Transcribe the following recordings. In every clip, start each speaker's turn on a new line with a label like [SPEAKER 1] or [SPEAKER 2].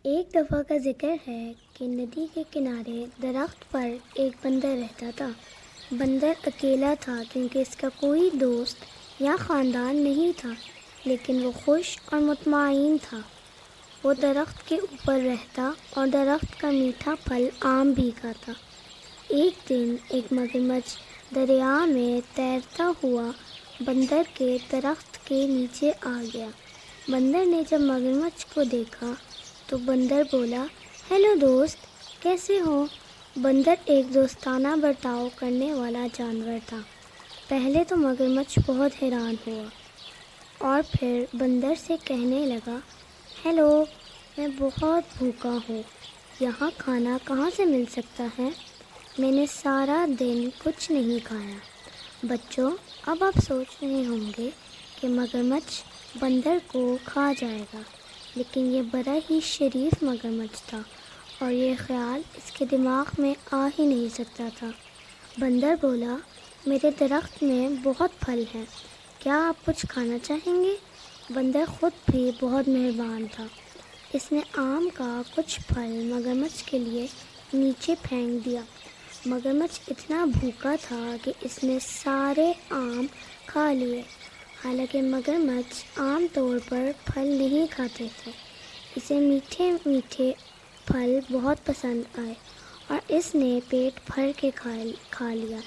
[SPEAKER 1] ایک دفعہ کا ذکر ہے کہ ندی کے کنارے درخت پر ایک بندر رہتا تھا۔ بندر اکیلا تھا کیونکہ اس کا کوئی دوست یا خاندان نہیں تھا، لیکن وہ خوش اور مطمئن تھا۔ وہ درخت کے اوپر رہتا اور درخت کا میٹھا پھل آم بھی کھاتا۔ ایک دن ایک مگرمچھ دریا میں تیرتا ہوا بندر کے درخت کے نیچے آ گیا۔ بندر نے جب مگرمچھ کو دیکھا تو بندر بولا، ہیلو دوست، کیسے ہو؟ بندر ایک دوستانہ برتاؤ کرنے والا جانور تھا۔ پہلے تو مگرمچھ بہت حیران ہوا اور پھر بندر سے کہنے لگا، ہیلو، میں بہت بھوکا ہوں، یہاں کھانا کہاں سے مل سکتا ہے؟ میں نے سارا دن کچھ نہیں کھایا۔ بچوں، اب آپ سوچ رہے ہوں گے کہ مگرمچھ بندر کو کھا جائے گا، لیکن یہ بڑا ہی شریف مگرمچھ تھا اور یہ خیال اس کے دماغ میں آ ہی نہیں سکتا تھا۔ بندر بولا، میرے درخت میں بہت پھل ہیں، کیا آپ کچھ کھانا چاہیں گے؟ بندر خود بھی بہت مہربان تھا۔ اس نے آم کا کچھ پھل مگرمچھ کے لیے نیچے پھینک دیا۔ مگرمچھ اتنا بھوکا تھا کہ اس نے سارے آم کھا لیے۔ حالانکہ مگرمچھ عام طور پر پھل نہیں کھاتے تھے، اسے میٹھے میٹھے پھل بہت پسند آئے اور اس نے پیٹ بھر کے کھا لیا۔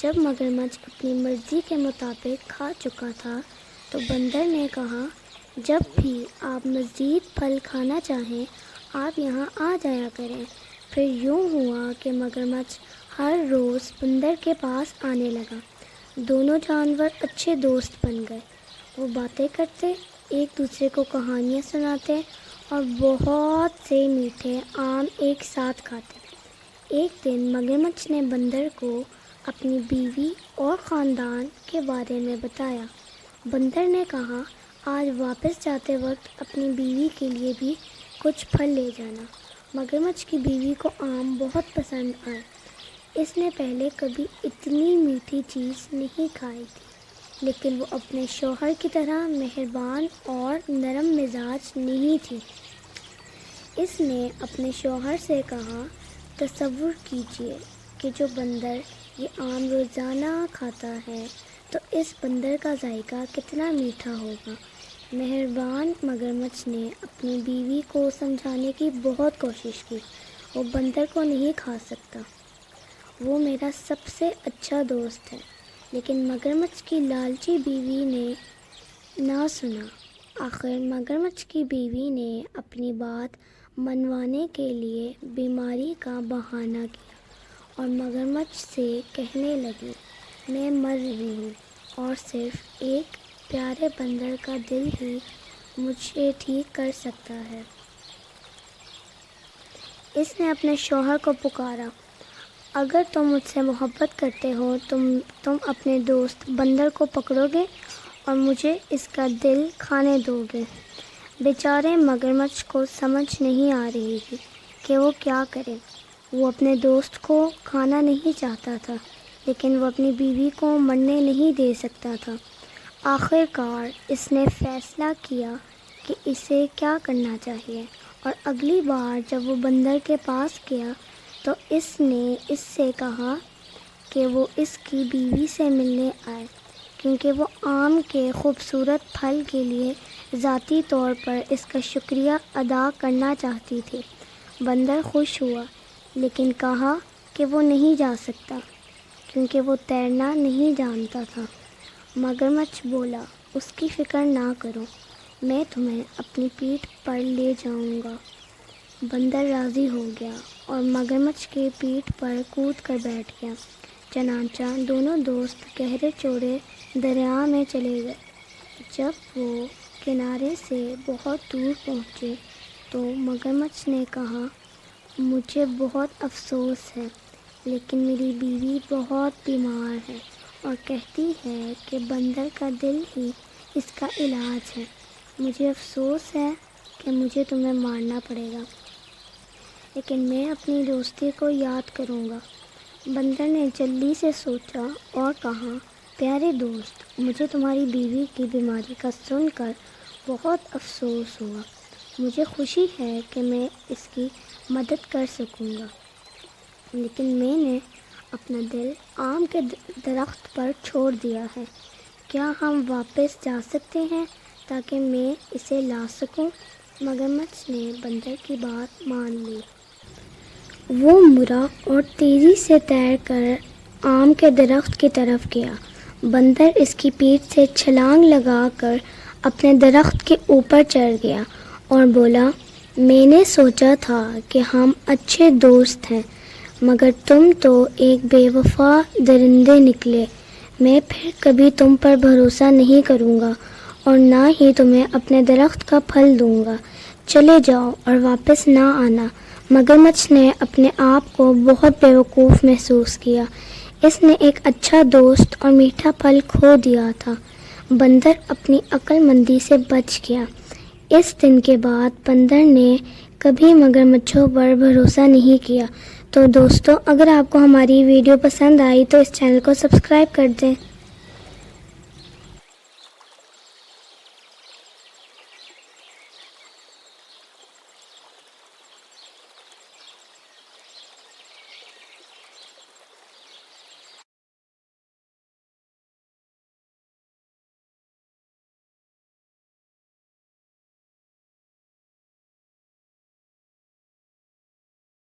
[SPEAKER 1] جب مگرمچھ اپنی مرضی کے مطابق کھا چکا تھا تو بندر نے کہا، جب بھی آپ مزید پھل کھانا چاہیں آپ یہاں آ جایا کریں۔ پھر یوں ہوا کہ مگرمچھ ہر روز بندر کے پاس آنے لگا۔ دونوں جانور اچھے دوست بن گئے۔ وہ باتیں کرتے، ایک دوسرے کو کہانیاں سناتے اور بہت سے میٹھے آم ایک ساتھ کھاتے۔ ایک دن مگرمچھ نے بندر کو اپنی بیوی اور خاندان کے بارے میں بتایا۔ بندر نے کہا، آج واپس جاتے وقت اپنی بیوی کے لیے بھی کچھ پھل لے جانا۔ مگرمچھ کی بیوی کو آم بہت پسند آئے۔ اس نے پہلے کبھی اتنی میٹھی چیز نہیں کھائی تھی، لیکن وہ اپنے شوہر کی طرح مہربان اور نرم مزاج نہیں تھی۔ اس نے اپنے شوہر سے کہا، تصور کیجئے کہ جو بندر یہ آم روزانہ کھاتا ہے تو اس بندر کا ذائقہ کتنا میٹھا ہوگا۔ مہربان مگرمچھ نے اپنی بیوی کو سمجھانے کی بہت کوشش کی، وہ بندر کو نہیں کھا سکتا، وہ میرا سب سے اچھا دوست ہے۔ لیکن مگرمچھ کی لالچی بیوی نے نہ سنا۔ آخر مگرمچھ کی بیوی نے اپنی بات منوانے کے لیے بیماری کا بہانہ کیا اور مگرمچھ سے کہنے لگی، میں مر رہی ہوں اور صرف ایک پیارے بندر کا دل ہی مجھے ٹھیک کر سکتا ہے۔ اس نے اپنے شوہر کو پکارا، اگر تم مجھ سے محبت کرتے ہو تم اپنے دوست بندر کو پکڑو گے اور مجھے اس کا دل کھانے دو گے۔ بیچارے مگرمچھ کو سمجھ نہیں آ رہی تھی کہ وہ کیا کرے۔ وہ اپنے دوست کو کھانا نہیں چاہتا تھا، لیکن وہ اپنی بیوی کو مرنے نہیں دے سکتا تھا۔ آخر کار اس نے فیصلہ کیا کہ اسے کیا کرنا چاہیے، اور اگلی بار جب وہ بندر کے پاس گیا تو اس نے اس سے کہا کہ وہ اس کی بیوی سے ملنے آئے، کیونکہ وہ آم کے خوبصورت پھل کے لیے ذاتی طور پر اس کا شکریہ ادا کرنا چاہتی تھی۔ بندر خوش ہوا، لیکن کہا کہ وہ نہیں جا سکتا کیونکہ وہ تیرنا نہیں جانتا تھا۔ مگرمچھ بولا، اس کی فکر نہ کرو، میں تمہیں اپنی پیٹھ پر لے جاؤں گا۔ بندر راضی ہو گیا اور مگرمچھ کی پیٹھ پر کود کر بیٹھ گیا۔ چنانچہ دونوں دوست گہرے چوڑے دریا میں چلے گئے۔ جب وہ کنارے سے بہت دور پہنچے تو مگرمچھ نے کہا، مجھے بہت افسوس ہے، لیکن میری بیوی بہت بیمار ہے اور کہتی ہے کہ بندر کا دل ہی اس کا علاج ہے۔ مجھے افسوس ہے کہ مجھے تمہیں مارنا پڑے گا، لیکن میں اپنی دوستی کو یاد کروں گا۔ بندر نے جلدی سے سوچا اور کہا، پیارے دوست، مجھے تمہاری بیوی کی بیماری کا سن کر بہت افسوس ہوا، مجھے خوشی ہے کہ میں اس کی مدد کر سکوں گا، لیکن میں نے اپنا دل آم کے درخت پر چھوڑ دیا ہے۔ کیا ہم واپس جا سکتے ہیں تاکہ میں اسے لا سکوں؟ مگرمچھ نے بندر کی بات مان لی۔ وہ مڑا اور تیزی سے تیر کر آم کے درخت کی طرف گیا۔ بندر اس کی پیٹھ سے چھلانگ لگا کر اپنے درخت کے اوپر چڑھ گیا اور بولا، میں نے سوچا تھا کہ ہم اچھے دوست ہیں، مگر تم تو ایک بے وفا درندے نکلے۔ میں پھر کبھی تم پر بھروسہ نہیں کروں گا اور نہ ہی تمہیں اپنے درخت کا پھل دوں گا۔ چلے جاؤ اور واپس نہ آنا۔ مگرمچھ نے اپنے آپ کو بہت بیوقوف محسوس کیا۔ اس نے ایک اچھا دوست اور میٹھا پھل کھو دیا تھا۔ بندر اپنی عقل مندی سے بچ گیا۔ اس دن کے بعد بندر نے کبھی مگرمچھوں پر بھروسہ نہیں کیا۔ تو دوستو، اگر آپ کو ہماری ویڈیو پسند آئی تو اس چینل کو سبسکرائب کر دیں۔